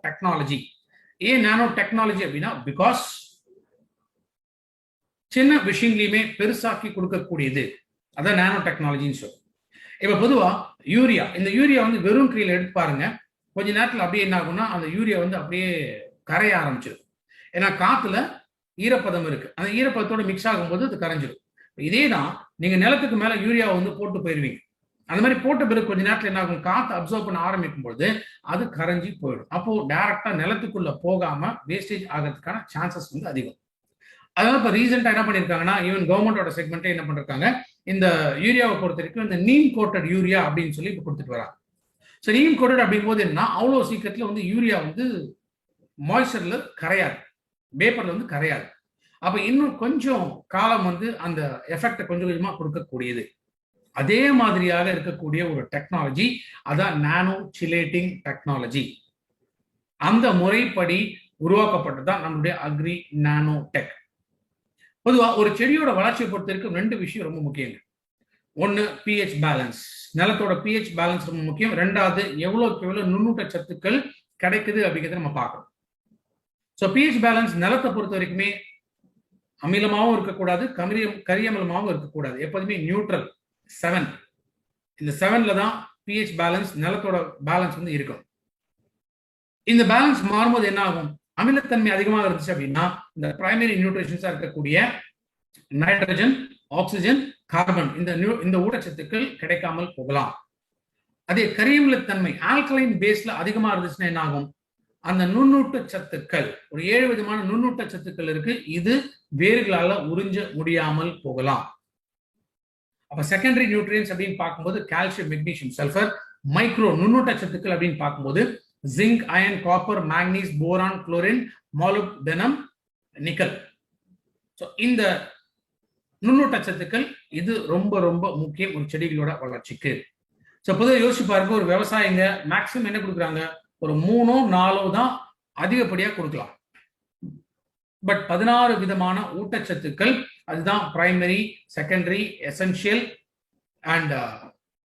Technology. ஏன் nano technology அப்படின்னா, because சின்ன விஷயங்களையுமே பெருசாக்கி கொடுக்கக்கூடியது, அதான் நானோ டெக்னாலஜின்னு சொல்லுவோம். இப்ப பொதுவா யூரியா, இந்த யூரியா வந்து வெறும் கையில் எடுத்து பாருங்க, கொஞ்ச நேரத்தில் அப்படியே என்ன ஆகும்னா அந்த யூரியா வந்து அப்படியே கரைய ஆரம்பிச்சிடும். ஏன்னா காத்துல ஈரப்பதம் இருக்கு, அந்த ஈரப்பதத்தோட மிக்ஸ் ஆகும்போது அது கரைஞ்சிடும். இதே தான் நீங்க நிலத்துக்கு மேல யூரியாவை வந்து போட்டு போயிருவீங்க. அந்த மாதிரி போட்ட பிறகு கொஞ்ச நேரத்தில் என்ன ஆகும், காத்து அப்சர்வ் பண்ண ஆரம்பிக்கும் பொழுது அது கரைஞ்சி போயிடும். அப்போ டைரக்டா நிலத்துக்குள்ள போகாம வேஸ்டேஜ் ஆகிறதுக்கான சான்சஸ் வந்து அதிகம். அதனால இப்போ ரீசெண்டா என்ன பண்ணிருக்காங்கன்னா, ஈவன் கவர்மெண்டோட செக்மெண்ட்டே என்ன பண்ணிருக்காங்க, இந்த யூரியாவை பொறுத்த வரைக்கும் இந்த நீம் கோட்டட் யூரியா அப்படின்னு சொல்லி இப்போ கொடுத்துட்டு வராங்க. ஸோ நீம் கோட்டட் அப்படிங்கும்போது என்ன, அவ்வளோ சீக்கிரத்தில் வந்து யூரியா வந்து மாய்ச்சர்ல கரையாது, பேப்பர்ல வந்து கரையாது. அப்ப இன்னும் கொஞ்சம் காலம் வந்து அந்த எஃபெக்டை கொஞ்சம் கொஞ்சமா கொடுக்கக்கூடியது. அதே மாதிரியாக இருக்கக்கூடிய ஒரு டெக்னாலஜி அதான் நானோ சிலேட்டிங் டெக்னாலஜி. அந்த முறைப்படி உருவாக்கப்பட்டதுதான் நம்மளுடைய அக்ரி நானோ டெக். பொதுவா ஒரு செடியோட வளர்ச்சியை பொறுத்த வரைக்கும் ரெண்டு விஷயம் ரொம்ப முக்கியங்க. ஒன்னு பிஹெச் பேலன்ஸ், நிலத்தோட பிஹெச் பேலன்ஸ் ரொம்ப முக்கியம். ரெண்டாவது எவ்வளவுக்கு எவ்வளவு நுண்ணூட்ட சத்துக்கள் கிடைக்குது அப்படிங்கிறத நம்ம பார்க்கணும். ஸோ பிஹெச் பேலன்ஸ் நிலத்தை பொறுத்த வரைக்குமே அமிலமாகவும் இருக்கக்கூடாது, கரியமிலமாகவும் இருக்கக்கூடாது, எப்போதுமே நியூட்ரல் 7. இந்த 7ல தான் பிஹெச் பேலன்ஸ், நிலத்தோட பேலன்ஸ் வந்து இருக்கும். இந்த பேலன்ஸ் மாறும்போது என்ன ஆகும், அமிலத்தன்மை அதிகமாக இருந்துச்சு அப்படின்னா இந்த பிரைமரி நியூட்ரிஷன்ஸா இருக்கக்கூடிய நைட்ரஜன், ஆக்சிஜன், கார்பன், இந்த ஊட்டச்சத்துக்கள் கிடைக்காமல் போகலாம். அதே கரியமிலத்தன்மை ஆல்கலைன் பேஸ்ல அதிகமா இருந்துச்சுன்னா என்ன ஆகும், அந்த நுண்ணூட்ட சத்துக்கள், ஒரு 7 விதமான நுண்ணூட்ட சத்துக்கள் இருக்கு, இது வேர்களால உறிஞ்ச முடியாமல் போகலாம். அப்ப செகண்டரி நியூட்ரியன்ஸ் அப்படின்னு பார்க்கும்போது கால்சியம், மெக்னீசியம், சல்ஃபர். மைக்ரோ நுண்ணூட்ட சத்துக்கள் அப்படின்னு பார்க்கும்போது zinc, iron, copper, மேக்னீஸ், boron, chlorine, மாலிப்டனம், nickel. இந்த நுண்ணூட்ட சத்துக்கள் இது ரொம்ப ரொம்ப முக்கியம் ஒரு செடிகளோட வளர்ச்சிக்கு. பொதுவாக யோசிச்சு பாருங்க, ஒரு விவசாயிங்க மேக்சிமம் என்ன கொடுக்குறாங்க, ஒரு 3-4 தான் அதிகப்படியா கொடுக்கலாம். பட் 16 விதமான ஊட்டச்சத்துக்கள், அதுதான் primary, secondary, essential and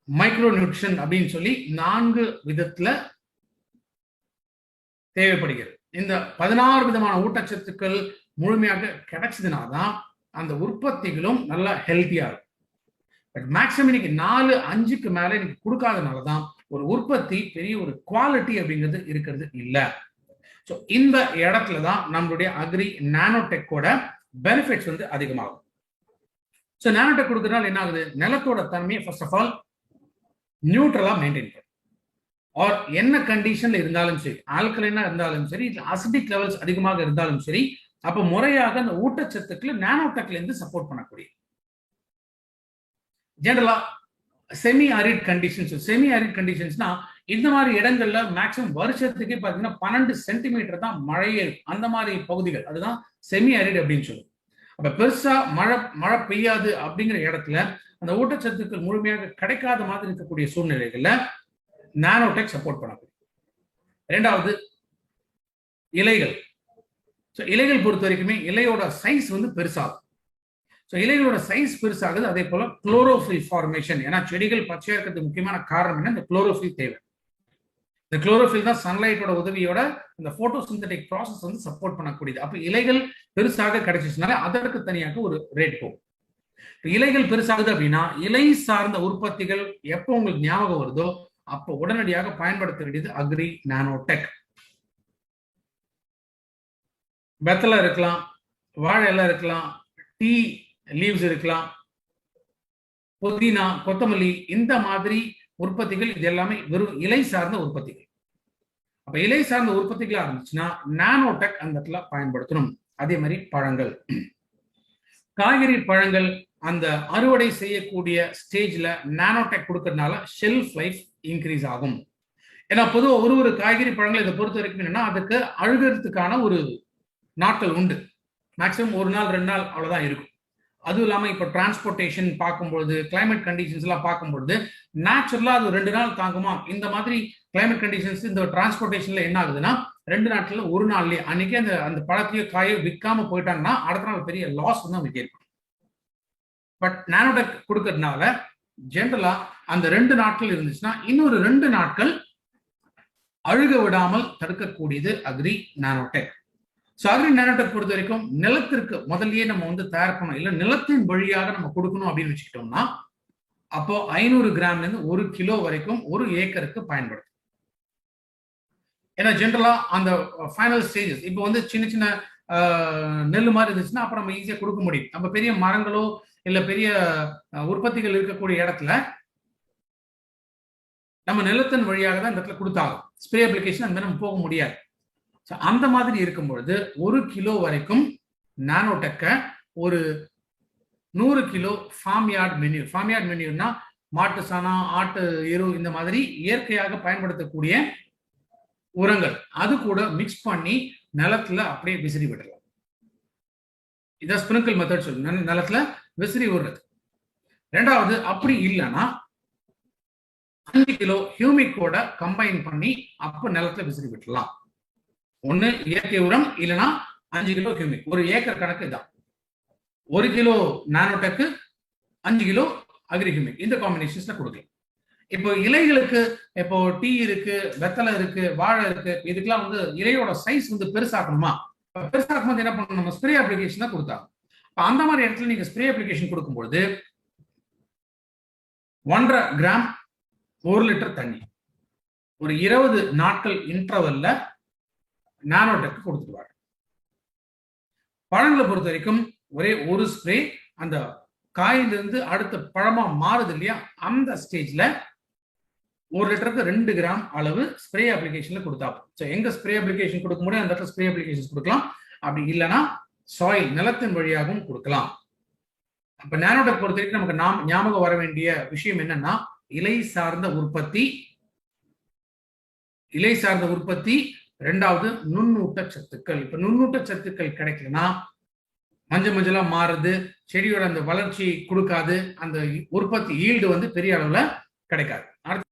micro nutrition அப்படின்னு சொல்லி 4 விதத்துல தேவைப்படுகிறது. இந்த 16 விதமான ஊட்டச்சத்துக்கள் முழுமையாக கிடைச்சதுனாதான் அந்த உற்பத்திகளும் நல்லா ஹெல்த்தியா இருக்கும். பட் மேக்சிமம் இன்னைக்கு 4-5க்கு மேல இன்னைக்கு கொடுக்காதனாலதான் ஒரு உற்பத்தி பெரிய ஒரு குவாலிட்டி அப்படிங்கிறது இருக்கிறது இல்லை. ஸோ இந்த இடத்துல தான் நம்மளுடைய அக்ரி நானோடெக்கோட பெனிஃபிட்ஸ் வந்து அதிகமாகும். ஸோ நானோடெக் கொடுக்கறதுனால என்ன ஆகுது, நிலத்தோட தன்மையை ஃபர்ஸ்ட் ஆஃப் ஆல் நியூட்ரலா மெயின்டைன் பண்ணும். ஆர் என்ன கண்டிஷன்ல இருந்தாலும் சரி, ஆல்கலைனா இருந்தாலும் சரி, அசிடிக் லெவல்ஸ் அதிகமாக இருந்தாலும் சரி, அப்ப முறையாக அந்த ஊட்டச்சத்துக்களை நானோடெக்ல இருந்து சப்போர்ட் பண்ணக்கூடிய ஜெனரலா semi arid conditions. Semi arid கண்டிஷன்ஸ்னா இந்த மாதிரி இடங்கள்ல மேக்சிமம் வருஷத்துக்கே பாத்தீங்கன்னா 12 சென்டிமீட்டர் தான் மழையே இருக்கும். அந்த மாதிரி பகுதிகள் அதுதான் செமி அரிட் அப்படின்னு சொல்லுவோம். அப்ப பெருசா மழை பெய்யாது அப்படிங்கிற இடத்துல அந்த ஊட்டச்சத்துக்கள் முழுமையாக கிடைக்காத மாதிரி இருக்கக்கூடிய சூழ்நிலைகள்ல நானோடெக் சப்போர்ட் பண்ணக்கூடிய. இரண்டாவது இலைகள். இலைகள் பொறுத்த வரைக்குமே இலையோட சைஸ் வந்து பெருசாகும். இலைகளோட சைஸ் பெருசாகுது. அதே போல குளோரோஃபில் ஃபார்மேஷன், ஏன்னா செடிகள் பச்சையா இருக்கிறதுக்கு முக்கியமான காரணம் என்ன, இந்த குளோரோஃபில் தேவை. இந்த குளோரோஃபில் தான் சன்லைட்டோட உதவியோட இந்த போட்டோசிந்தட்டிக் ப்ராசஸ் வந்து சப்போர்ட் பண்ணக்கூடியது. அப்ப இலைகள் பெருசாக கிடைச்சிச்சுனால அதற்கு தனியாக ஒரு ரேட் போகும். இலைகள் பெருசாகுது அப்படின்னா இலை சார்ந்த உற்பத்திகள் எப்போ உங்களுக்கு ஞாபகம் வருதோ அப்போ உடனடியாக பயன்படுத்த வேண்டியது அக்ரி நானோடெக். வெத்தலை இருக்கலாம், வாழை இலை இருக்கலாம், டீ லீவ்ஸ் இருக்கலாம், புதினா, கொத்தமல்லி, இந்த மாதிரி உற்பத்திகள் இது எல்லாமே வெறும் இலை சார்ந்த உற்பத்திகள். அப்ப இலை சார்ந்த உற்பத்திகளா இருந்துச்சுன்னா நானோடெக் அந்த இடத்துல பயன்படுத்தணும். அதே மாதிரி பழங்கள், காய்கறி, பழங்கள் அந்த அறுவடை செய்யக்கூடிய ஸ்டேஜ்ல நானோடெக் கொடுக்கறதுனால ஷெல்ஃப் லைஃப் இன்க்ரீஸ் ஆகும். ஏன்னா பொதுவாக ஒரு காய்கறி, பழங்கள் இதை பொறுத்த வரைக்கும் என்னன்னா அதுக்கு அழுகிறதுக்கான ஒரு நாட்கள் உண்டு. மேக்சிமம் 1 நாள் 2 நாள் அவ்வளவுதான் இருக்கும். அதுவும் இல்லாம இப்ப டிரான்ஸ்போர்டேஷன் பார்க்கும்பொழுது, கிளைமேட் கண்டிஷன்ஸ் எல்லாம் பார்க்கும்பொழுது நேச்சுரலா அது 2 நாள் தாங்குமா, இந்த மாதிரி கிளைமேட் கண்டிஷன்ஸ் இந்த டிரான்ஸ்போர்டேஷன்ல என்ன ஆகுதுன்னா 2 நாட்கள்ல 1 நாள்லயே அன்னைக்கே அந்த பழத்தையோ காயோ விற்காம போயிட்டாங்கன்னா அடுத்த நாள் பெரிய லாஸ் வந்து அவங்களுக்கு ஏற்படும். பட் நானோடெக் கொடுக்கறதுனால ஜென்ரலா அந்த 2 நாட்கள் இருந்துச்சுன்னா இன்னொரு 2 நாட்கள் அழுக விடாமல் தடுக்கக்கூடியது agri nanotech. So agri nanotech பொறுத்த வரைக்கும் நிலத்திற்கு முதல்லயே நம்ம வந்து தயார் பண்ணணும், இல்லை நிலத்தின் வழியாக நம்ம கொடுக்கணும் அப்படின்னு வச்சுக்கிட்டோம்னா அப்போ 500 கிராம்ல இருந்து 1 கிலோ வரைக்கும் 1 ஏக்கருக்கு பயன்படுத்தும். ஏன்னா ஜென்ரலா அந்த ஃபைனல் ஸ்டேஜஸ் இப்போ வந்து சின்ன சின்ன நெல் மாதிரி இருந்துச்சுன்னா அப்புறம் நம்ம ஈஸியா கொடுக்க முடியும். நம்ம பெரிய மரங்களோ இல்ல பெரிய உற்பத்திகள் இருக்கக்கூடிய இடத்துல நம்ம நிலத்தின் வழியாக தான் இந்த இடத்துல கொடுத்தாலும் ஸ்ப்ரே அப்ளிகேஷன் அந்த மாதிரி நம்ம போக முடியாது. அந்த மாதிரி இருக்கும் பொழுது 1 கிலோ வரைக்கும் நானோடெக்க ஒரு 100 கிலோ ஃபார்ம் யார்ட் மெனியூர்னா மாட்டு சாணம், ஆட்டு எரு, இந்த மாதிரி இயற்கையாக பயன்படுத்தக்கூடிய உரங்கள் அது கூட மிக்ஸ் பண்ணி நிலத்துல அப்படியே விசிறி விடலாம். இதான் ஸ்பிரிங்கிள் மெத்தட் சொல்லுங்க, நிலத்துல விசிறி விடுறது. ரெண்டாவது அப்படி இல்லைன்னா 5 கிலோ ஹியூமிக்கோட கம்பைன் பண்ணி அப்ப நிலத்துல விசிறி விட்டுலாம். ஒண்ணு இயற்கை உரம், இல்லைன்னா 5 கிலோ ஹியூமிக். ஒரு ஏக்கர் கணக்கு தான். 1 kilo nanotech, 5 kilo agri humic, இந்த காம்பினேஷன்ஸ்ல கொடுக்கலாம். இப்போ இலைகளுக்கு இப்போ டீ இருக்கு, வெத்தலை இருக்கு, வாழை இருக்கு, இதுக்கெல்லாம் வந்து இலையோட சைஸ் வந்து பெருசாக்கணுமா? பெருசாக்கும் போது என்ன பண்ணணும், நம்ம ஸ்ப்ரே அப்ளிகேஷன் தான் கொடுத்தாங்க. அந்த மாதிரி இடத்துல நீங்க ஸ்ப்ரே அப்ளிகேஷன் கொடுக்கும்போது 1.5 கிராம் 1 லிட்டர் தண்ணி ஒரு 20 நாட்கள் இன்டர்வல்ல நானோடெக் கொடுத்துருவாங்க. பழங்களை பொறுத்த வரைக்கும் ஒரே ஒரு ஸ்ப்ரே, அந்த காயிலிருந்து அடுத்த பழமா மாறுது இல்லையா, அந்த ஸ்டேஜ்ல 1 லிட்டருக்கு 2 கிராம் அளவு ஸ்ப்ரே அப்ளிகேஷன்ல கொடுத்தா. எங்க ஸ்ப்ரே அப்ளிகேஷன் கொடுக்க முடியும் அந்த இடத்துல ஸ்ப்ரே அப்ளிகேஷன் கொடுக்கலாம். அப்படி இல்லைன்னா சாயில் நிலத்தின் வழியாகவும் கொடுக்கலாம். அப்ப நானோடெக் பொறுத்த வரைக்கும் நமக்கு ஞாபகம் வர வேண்டிய விஷயம் என்னன்னா, இலை சார்ந்த உற்பத்தி, ரெண்டாவது நுண்ணூட்ட சத்துக்கள். இப்ப நுண்ணூட்ட சத்துக்கள் கிடைக்கலன்னா மஞ்சளா மாறுது, செடியோட அந்த வளர்ச்சி கொடுக்காது, அந்த உற்பத்தி ஈல்டு வந்து பெரிய அளவுல கிடைக்காது.